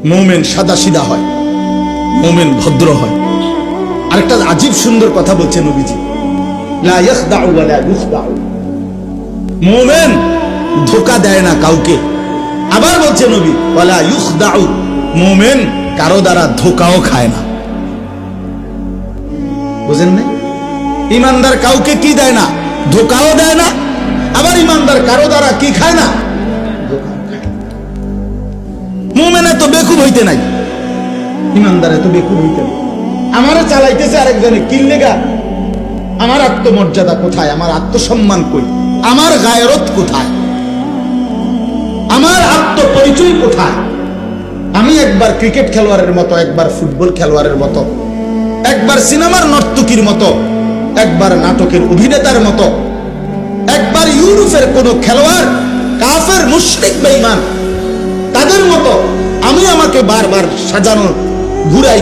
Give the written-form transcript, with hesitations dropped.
মুমিন সাদা সিধা হয়, মুমিন ভদ্র হয়। আরেকটা আজীব সুন্দর কথা বলছে নবীজি, লা ইয়াখদাউ ওয়া লা ইউখদাউ। মুমিন ধোঁকা দেয় না কাউকে। আবার বলছে নবী, ওয়ালা ইউখদাউ, মুমিন কারো দ্বারা ধোঁকাও খায় না। বুঝেন না? ইমানদার কাউকে কি দেয় না? ধোঁকাও দেয় না। আবার ইমানদার কারো দ্বারা কি খায় না? মুমিন এত বেকুব হইতে নাই, ইমানদার এত বেকুব হইতে নাই। আমারে চালাইতেছে আরেকজনে কিল্লেগা। আমার আত্মমর্যাদা কোথায়? আমার আত্মসম্মান কই? আমার গায়রত কোথায়? আমার আত্মপরিচয় কোথায়? আমি একবার ক্রিকেট খেলোয়াড়ের মতো, একবার ফুটবল খেলোয়াড়ের মতো, একবার সিনেমার নর্তকীর মতো, একবার নাটকের অভিনেতার মতো, একবার ইউরোপের কোন খেলোয়াড়, কাফের মুশরিক বেঈমান তাদের মতো আমি আমাকে বারবার সাজানো ঘুরাই